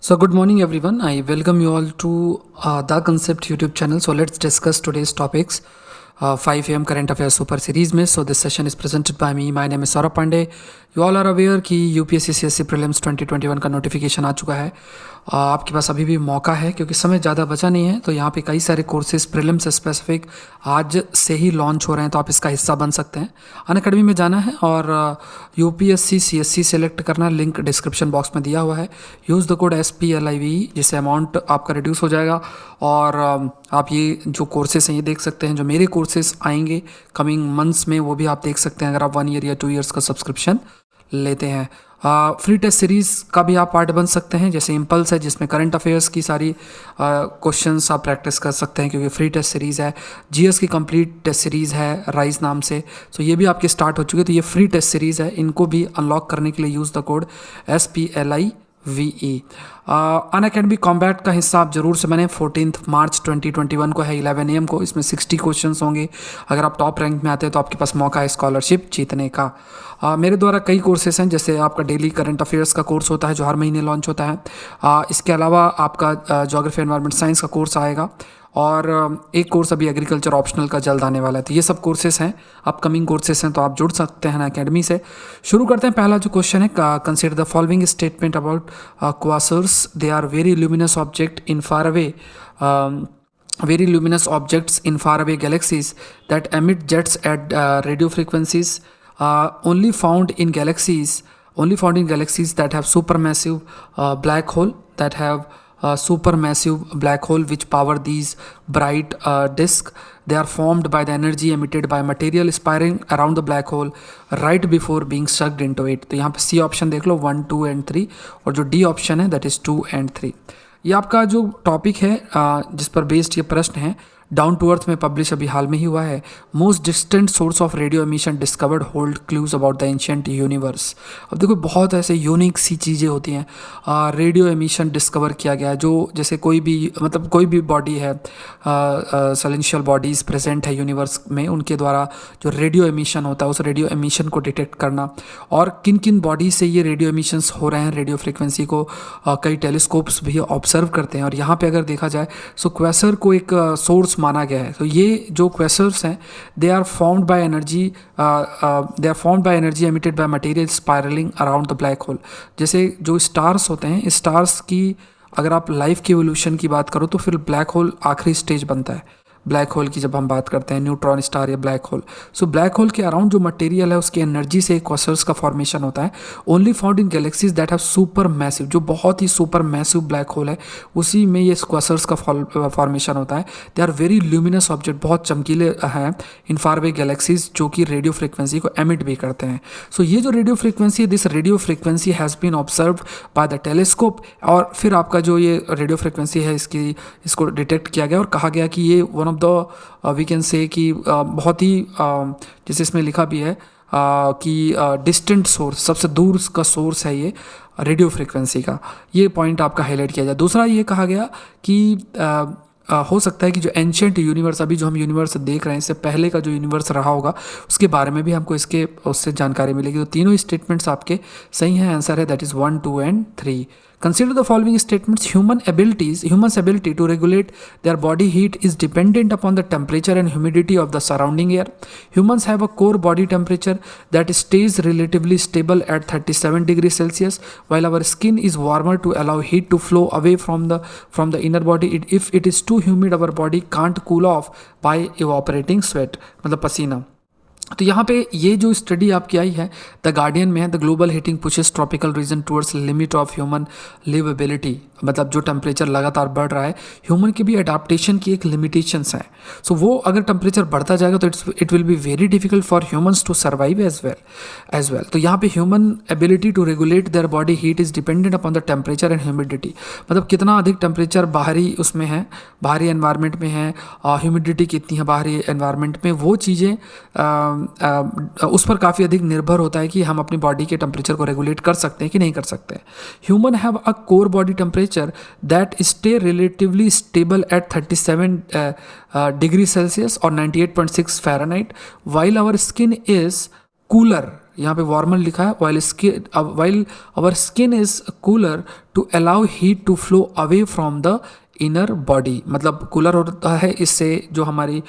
So good morning everyone. I welcome you all to the Concept YouTube channel. So let's discuss today's topics. 5 AM current affairs super series में. So this session is presented by me. My name is Saurabh Pandey. You all are aware कि UPSC CSC prelims 2021 का notification आ चुका है. आपके पास अभी भी मौका है क्योंकि समय ज़्यादा बचा नहीं है. तो यहाँ पे कई सारे कोर्सेज प्रीलिम्स स्पेसिफिक आज से ही लॉन्च हो रहे हैं, तो आप इसका हिस्सा बन सकते हैं. अनअकैडमी में जाना है और UPSC CSC सेलेक्ट करना, लिंक डिस्क्रिप्शन बॉक्स में दिया हुआ है. यूज़ द कोड SPLIVE जिससे अमाउंट आपका रिड्यूस हो जाएगा. और आप ये जो कोर्सेज हैं ये देख सकते हैं. जो मेरे कोर्सेज आएंगे कमिंग मंथ्स में वो भी आप देख सकते हैं अगर आप 1 ईयर या 2 ईयर्स का सब्सक्रिप्शन लेते हैं. फ्री टेस्ट सीरीज़ का भी आप पार्ट बन सकते हैं, जैसे इम्पल्स है जिसमें करंट अफेयर्स की सारी क्वेश्चंस आप प्रैक्टिस कर सकते हैं क्योंकि फ्री टेस्ट सीरीज़ है. GS की कंप्लीट टेस्ट सीरीज़ है राइज नाम से. सो ये भी आपके स्टार्ट हो चुके हैं. तो ये फ्री टेस्ट सीरीज़ है, इनको भी अनलॉक करने के लिए use the code SPLIVE. Unacademy combat का हिस्सा आप जरूर से बने. 14 मार्च 2021 को है 11 AM को. इसमें 60 क्वेश्चंस होंगे. अगर आप टॉप रैंक में आते हैं तो आपके पास मौका है स्कॉलरशिप जीतने का. मेरे द्वारा कई कोर्सेज हैं, जैसे आपका डेली करंट अफेयर्स का कोर्स होता है जो हर महीने लॉन्च होता है. इसके अलावा आपका ज्योग्राफी एनवायरनमेंट साइंस का कोर्स आएगा और एक कोर्स अभी एग्रीकल्चर ऑप्शनल का जल्द आने वाला है. तो ये सब कोर्सेज हैं, अपकमिंग कोर्सेज हैं, तो आप जुड़ सकते हैं अनअकैडमी से. शुरू करते हैं. पहला जो क्वेश्चन है, consider the following statement about quasars. They are very luminous object in far away very luminous objects in faraway galaxies that emit jets at radio frequencies only found in galaxies that have supermassive black hole which power these bright disks. They are formed by the energy emitted by material spiraling around the black hole right before being sucked into it. तो यहाँ पे C option देख लो 1, 2 and 3, और जो D option है that is 2 and 3. ये आपका जो टॉपिक है जिस पर बेस्ड ये प्रश्न है, डाउन टू अर्थ में पब्लिश अभी हाल में ही हुआ है. Most distant source of radio emission discovered hold clues about the ancient universe. अब देखो बहुत ऐसे यूनिक सी चीज़ें होती हैं. रेडियो एमिशन डिस्कवर किया गया है, जो जैसे कोई भी बॉडी है, सेलेंशियल बॉडीज़ प्रेजेंट है यूनिवर्स में, उनके द्वारा जो रेडियो एमिशन होता है उस रेडियो एमिशन को डिटेक्ट करना, और किन किन बॉडी से ये रेडियो एमिशंस हो रहे हैं, रेडियो फ्रिक्वेंसी को कई टेलीस्कोप्स भी ऑब्जर्व करते हैं. और यहाँ पे अगर देखा जाए सो क्वेसर को एक सोर्स माना गया है. तो ये जो क्वेसर्स हैं they are formed by energy emitted by material spiralling around the black hole. जैसे जो स्टार्स होते हैं, स्टार्स की अगर आप लाइफ की एवोल्यूशन की बात करो तो फिर ब्लैक होल आखिरी स्टेज बनता है. ब्लैक होल की जब हम बात करते हैं, न्यूट्रॉन स्टार या black hole, so black hole के अराउंड जो मटेरियल है उसकी एनर्जी से क्वेसर्स का फॉर्मेशन होता है. Only found in galaxies that have super massive, जो बहुत ही सुपर मैसिव ब्लैक होल है उसी में ये क्वेसर्स का फॉर्मेशन होता है. They are very luminous object, बहुत चमकीले हैं इन फारवे गैलेक्सीज जो कि रेडियो फ्रिक्वेंसी को एमिट भी करते हैं. सो ये जो रेडियो फ्रिक्वेंसी है, this radio frequency has been observed by the telescope. और फिर आपका जो ये रेडियो फ्रिक्वेंसी है इसको डिटेक्ट किया गया और कहा गया कि ये one of we can say कि बहुत ही जैसे इसमें लिखा भी है कि डिस्टेंट सोर्स, सबसे दूर का सोर्स है ये रेडियो फ्रिक्वेंसी का. ये पॉइंट आपका हाईलाइट किया जाए. दूसरा ये कहा गया कि हो सकता है कि जो एंशिएंट यूनिवर्स, अभी जो हम यूनिवर्स देख रहे हैं, इससे पहले का जो यूनिवर्स रहा होगा उसके बारे में भी हमको उससे जानकारी मिलेगी. तो तीनों स्टेटमेंट्स आपके सही हैं. आंसर है that is 1, 2 and 3. Consider the following statements. Humans' ability to regulate their body heat is dependent upon the temperature and humidity of the surrounding air. Humans have a core body temperature that stays relatively stable at 37 degrees Celsius, while our skin is warmer to allow heat to flow away from the inner body. If it is too humid, our body can't cool off by evaporating sweat, मतलब पसीना. तो यहाँ पे ये जो study आपकी आई है the guardian में है, the global heating pushes tropical region towards limit of human liveability. मतलब जो टेम्परेचर लगातार बढ़ रहा है, ह्यूमन की भी अडाप्टेशन की एक लिमिटेशंस है. सो वो अगर टेम्परेचर बढ़ता जाएगा तो it will be very difficult for humans to survive as well. तो यहाँ पे human ability to regulate their body heat is dependent upon the temperature and humidity. मतलब कितना अधिक टेम्परेचर बाहरी उसमें है, बाहरी एनवायरनमेंट में है, ह्यूमिडिटी कितनी है बाहरी एनवायरनमेंट में, वो चीज़ें उस पर काफ़ी अधिक निर्भर होता है कि हम अपनी बॉडी के टेम्परेचर को रेगुलेट कर सकते हैं कि नहीं कर सकते. Human have a core body temperature that stay relatively stable at 37 degree Celsius और 98.6 Fahrenheit, while our skin is cooler यहाँ पे वार्मर लिखा है, while our skin is cooler to allow heat to flow away from the inner body, मतलब cooler होता है इससे जो हमारी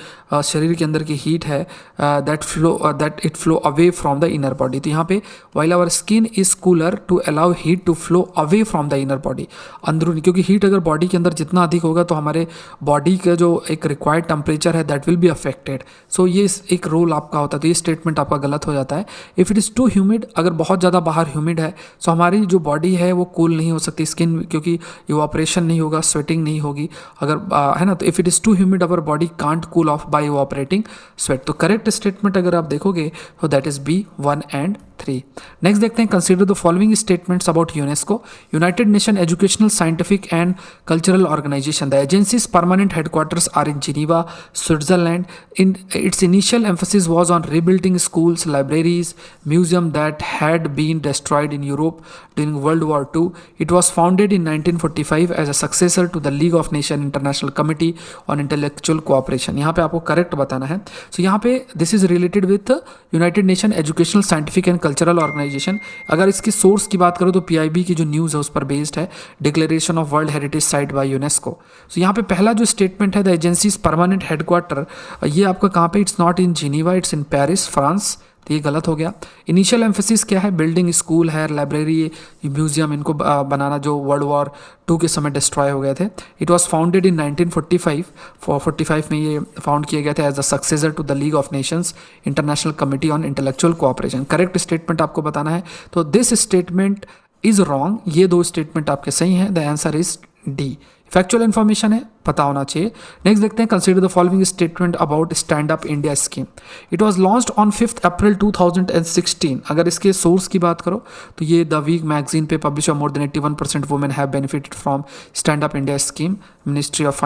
शरीर के अंदर की हीट है that it flow away from the inner body. तो यहाँ पे while our skin is cooler to allow heat to flow away from the inner body, अंदरूनी, क्योंकि हीट अगर बॉडी के अंदर जितना अधिक होगा तो हमारे बॉडी का जो एक रिक्वायर्ड टेम्परेचर है दैट विल बी अफेक्टेड। सो ये एक रोल आपका होता है, तो ये स्टेटमेंट आपका गलत हो जाता है। If it is too humid, अगर बहुत ज़्यादा बाहर ह्यूमिड है तो हमारी जो बॉडी है वो कूल नहीं हो सकती, स्किन, क्योंकि इवापोरेशन नहीं होगा, स्वेटिंग नहीं होगी अगर है ना। तो if it is too humid our body can't cool off by evaporating sweat. तो करेक्ट स्टेटमेंट अगर आप देखोगे तो that is B 1 and 3। Next देखते हैं, consider the following statements about UNESCO. United Nation Educational, Scientific and Cultural Organization. The agencies permanent headquarters are in Geneva, Switzerland. In its initial emphasis was on rebuilding schools, libraries, museum that had been destroyed in Europe during World War II. It was founded in 1945 as a successor to the League of Nations International Committee on Intellectual Cooperation। यहाँ पे आपको correct बताना है। So यहाँ पे this is related with United Nation Educational, Scientific and Cultural Organisation. अगर इसकी source की बात करो तो PIB की जो न्यूज़ है उस पर बेस्ड है, declaration of world heritage site by UNESCO. So यहाँ पे पहला जो स्टेटमेंट है, द एजेंसीज परमानेंट हेडक्वार्टर, ये आपका कहाँ पे, it's not in Geneva, it's in Paris, France. तो ये गलत हो गया। इनिशियल एम्फेसिस क्या है, बिल्डिंग स्कूल है, लाइब्रेरी, म्यूजियम, इनको बनाना जो वर्ल्ड वॉर 2 के समय डिस्ट्रॉय हो गए थे। इट वाज फाउंडेड इन 1945 में ये फाउंड किया गया था as the successor to the League of Nations International Committee on Intellectual Cooperation. Correct statement आपको बताना है, तो दिस स्टेटमेंट इज रॉन्ग। ये 2 स्टेटमेंट आपके सही हैं। The answer is D. Factual information है, पता होना चाहिए। नेक्स्ट देखते हैं, consider the following statement about stand up India scheme. It was launched on 5 अप्रैल 2016। अगर इसके सोर्स की बात करो तो ये द वीक मैगजीन पे पब्लिश हुआ। More than 81% women have benefited from stand up India scheme. Ministry of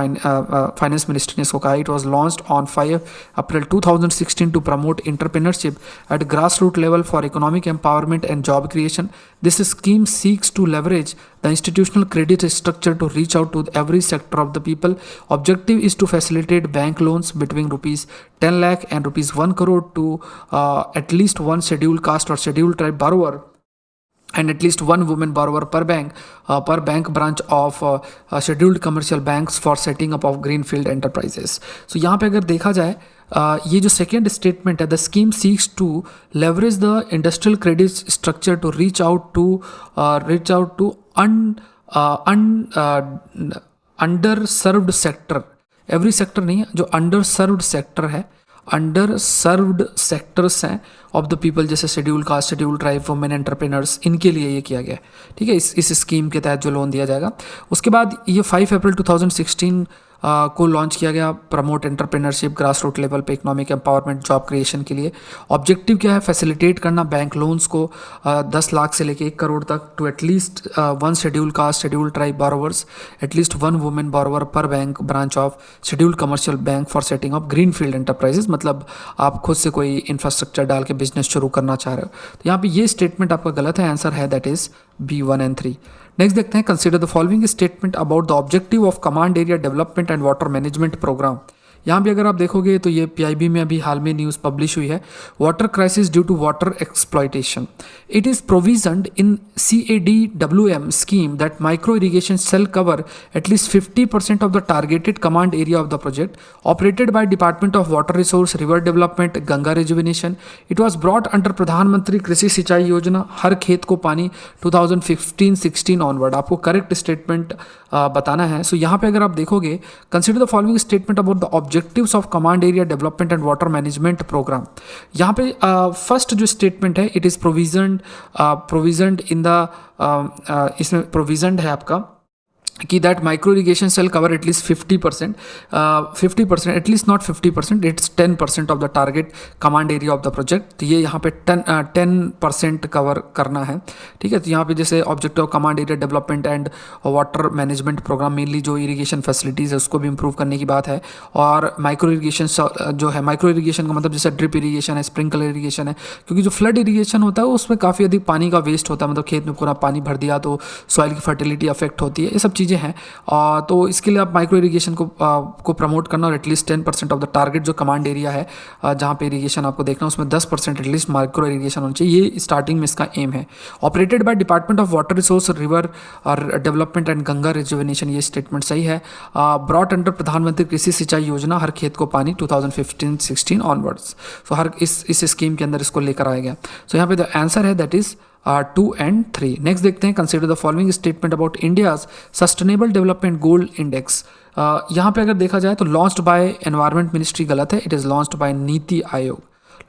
finance ministry ने इसको कहा। It was launched on 5 April 2016 to promote entrepreneurship at grass root level for economic empowerment and job creation. This scheme seeks to leverage the institutional credit structure to reach out to every sector of the people. Objective is to facilitate bank loans between rupees 10 lakh and rupees 1 crore to at least one scheduled caste or scheduled tribe borrower and at least one woman borrower per bank branch of scheduled commercial banks for setting up of greenfield enterprises. So यहाँ पे अगर देखा जाए ये जो second statement है, the scheme seeks to leverage the industrial credit structure to reach out to under served sector. Every sector नहीं है, जो अंडर सर्व्ड सेक्टर है, अंडर सर्व्ड सेक्टर्स हैं ऑफ द पीपल, जैसे schedule caste, schedule tribe, women entrepreneurs, इनके लिए ये किया गया है। ठीक है, इस स्कीम के तहत जो लोन दिया जाएगा। उसके बाद ये 5 अप्रैल 2016 को लॉन्च किया गया, promote entrepreneurship grass root level पे, इकोनॉमिक एम्पावरमेंट, जॉब क्रिएशन के लिए। ऑब्जेक्टिव क्या है, फैसिलिटेट करना बैंक लोन्स को 10 लाख से लेके 1 करोड़ तक to at least 1 schedule caste, schedule tribe borrowers, at least 1 women borrower per bank branch of schedule commercial bank for setting of green field enterprises. मतलब आप खुद से कोई इंफ्रास्ट्रक्चर डाल के बिजनेस शुरू करना चाह रहे हो। तो यहाँ पे ये स्टेटमेंट आपका गलत है, आंसर है that is B 1 and 3। Next देखते हैं, consider the following statement about the objective of command area development and water management programme. यहाँ भी अगर आप देखोगे तो ये PIB में अभी हाल में न्यूज़ पब्लिश हुई है, water crisis due to water exploitation. It is provisioned in CADWM scheme that micro irrigation shall cover at least 50% of the targeted command area of the project, operated by department of water resource, river development, Ganga rejuvenation. It was brought under Pradhan Mantri Krishi सिंचाई योजना, हर खेत को पानी 2015-16 onward. आपको correct statement बताना है। So यहाँ पे अगर आप देखोगे, consider the following statement about the objectives of command area development and water management programme. यहाँ पे फर्स्ट जो स्टेटमेंट है, it is provisioned in the इसमें प्रोविजनड है आपका कि that micro irrigation shall cover at least 50%, at least not 50%, it's 10% of the target command area of the project. तो ये यहाँ पे 10% कवर करना है। ठीक है, तो यहाँ पे जैसे objective of command area development and water management programme, mainly जो इरीगेशन फैसिलिटीज़ है उसको भी इंप्रूव करने की बात है। और माइक्रो इरीगेशन जो है, माइक्रो इरीगेशन का मतलब जैसे ड्रिप इरीगेशन है, स्प्रिंकलर इरीगेशन है, क्योंकि जो फ्लड इरीगेशन होता है उसमें काफ़ी अधिक पानी का वेस्ट होता है, मतलब खेत में पूरा पानी भर दिया तो सॉइल की फर्टिलिटी अफेक्ट होती है। ये सब चीज़ें हैं। तो इसके लिए आप माइक्रो इरीगेशन को प्रमोट करना और एटलीस्ट 10% ऑफ द टारगेट जो कमांड एरिया है जहाँ पे इरीगेशन आपको देखना उसमें 10% एटलीस्ट माइक्रो इरीगेशन होना चाहिए, ये स्टार्टिंग में इसका एम है। Operated by department of water resource, river और डेवलपमेंट एंड गंगा रिजुवेनेशन, ये स्टेटमेंट सही है। ब्रॉट अंडर प्रधानमंत्री कृषि सिंचाई योजना, हर खेत को पानी 2015-16 ऑनवर्ड्स। सो हर इस स्कीम के अंदर इसको लेकर आया गया। सो यहाँ पे द आंसर है दैट इज 2 and 3। नेक्स्ट देखते हैं, consider the following statement about India's sustainable development goal index. यहाँ पे अगर देखा जाए तो लॉन्च्ड बाय एनवायरमेंट मिनिस्ट्री गलत है, it is launched by NITI आयोग।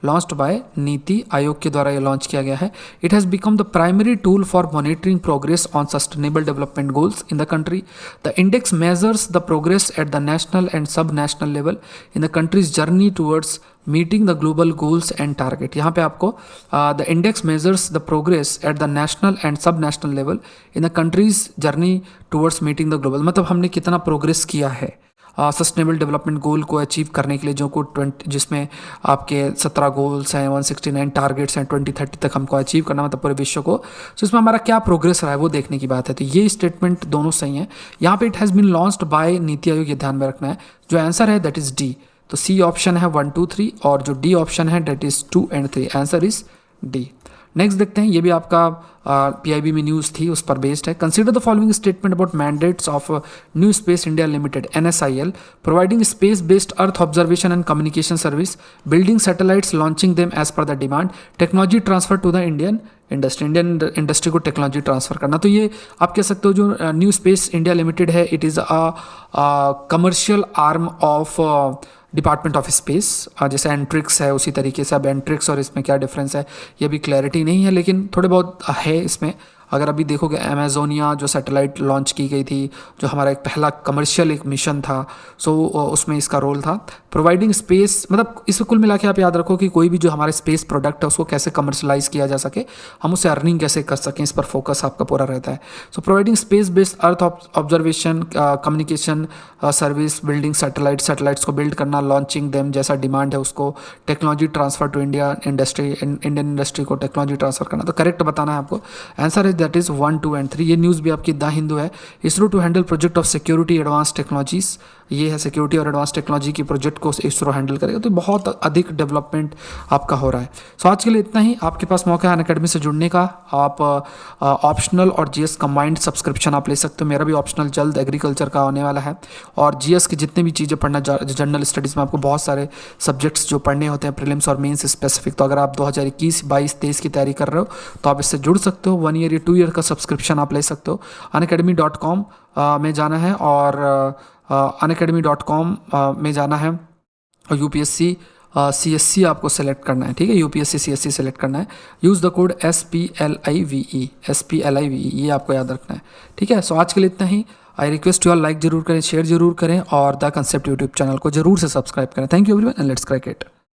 लॉन्च्ड बाय नीति आयोग के द्वारा ये लॉन्च किया गया है। It has become the primary tool for monitoring progress on sustainable development goals in the country. The index measures the progress at the national and sub national level in the country's journey towards meeting the global goals and target. यहाँ पे आपको the index measures the progress at the national and sub national level in the country's journey towards meeting the global, मतलब हमने कितना progress किया है sustainable development goal को achieve करने के लिए, जो को 20 जिसमें आपके 17 गोल्स हैं, 169 टारगेट्स हैं, 2030 तक हमको अचीव करना, मतलब पूरे विश्व को। तो इसमें हमारा क्या प्रोग्रेस रहा है वो देखने की बात है। तो ये स्टेटमेंट दोनों सही हैं। यहाँ पे it has been launched by NITI Aayog, ये ध्यान में रखना है। जो आंसर है दैट इज़ डी। तो सी ऑप्शन है 1, 2, 3 और जो डी ऑप्शन है that is 2 and 3। Answer is D. Next देखते हैं, ये भी आपका पीआईबी में न्यूज़ थी उस पर बेस्ड है। Consider the following statement about mandates of New Space India Limited NSIL, providing space based earth observation and communication service, building satellites, launching them as per the demand, technology transfer to the Indian industry को technology transfer करना। तो ये आप कह सकते हो जो New Space India Limited है, it is a commercial arm of Department of Space. जैसे एंट्रिक्स है उसी तरीके से, अब एंट्रिक्स और इसमें क्या डिफरेंस है ये भी क्लैरिटी नहीं है, लेकिन थोड़े बहुत है इसमें। अगर अभी देखोगे अमेजोनिया जो सैटेलाइट लॉन्च की गई थी, जो हमारा एक पहला कमर्शियल एक मिशन था, सो उसमें इसका रोल था। प्रोवाइडिंग स्पेस, मतलब इसे कुल मिला के आप याद रखो कि कोई भी जो हमारे स्पेस प्रोडक्ट है उसको कैसे कमर्शलाइज किया जा सके, हम उसे अर्निंग कैसे कर सकें, इस पर फोकस आपका पूरा रहता है। So providing space based earth observation, communication service, building satellites को बिल्ड करना, लॉन्चिंग देम जैसा डिमांड है उसको, technology transfer to India Indian industry को टेक्नोलॉजी ट्रांसफर करना। तो करेक्ट बताना है आपको। Answer is that is 1, 2 and 3। ये न्यूज़ भी आपकी द हिंदू है। ISRO to handle project of security advance technologies, ये है सिक्योरिटी और एडवांस टेक्नोलॉजी की प्रोजेक्ट को इसरो हैंडल करेगा। तो बहुत अधिक डेवलपमेंट आपका हो रहा है। सो आज के लिए इतना ही। आपके पास मौका है अनअकैडमी से जुड़ने का। आप ऑप्शनल और जीएस कंबाइंड सब्सक्रिप्शन आप ले सकते हो। मेरा भी ऑप्शनल जल्द एग्रीकल्चर का आने वाला है। और जीएस की जितनी भी चीज़ें पढ़ना, जनरल स्टडीज़ में आपको बहुत सारे सब्जेक्ट्स जो पढ़ने होते हैं प्रीलिम्स और मेंस स्पेसिफिक, तो अगर आप 2021, 22, 23 की तैयारी कर रहे हो तो आप इससे जुड़ सकते हो। 1 ईयर या 2 ईयर का सब्सक्रिप्शन आप ले सकते हो। unacademy.com में जाना है और unacademy.com में जाना है और यूपीएससी CSC आपको सेलेक्ट करना है, ठीक है। यूपीएससी CSC सेलेक्ट करना है। यूज़ द कोड SPLIVE, ये आपको याद रखना है, ठीक है। सो आज के लिए इतना ही। I request you all like जरूर करें, शेयर जरूर करें और द कंसेप्ट यूट्यूब चैनल को जरूर से सब्सक्राइब करें। Thank you everyone and let's crack it.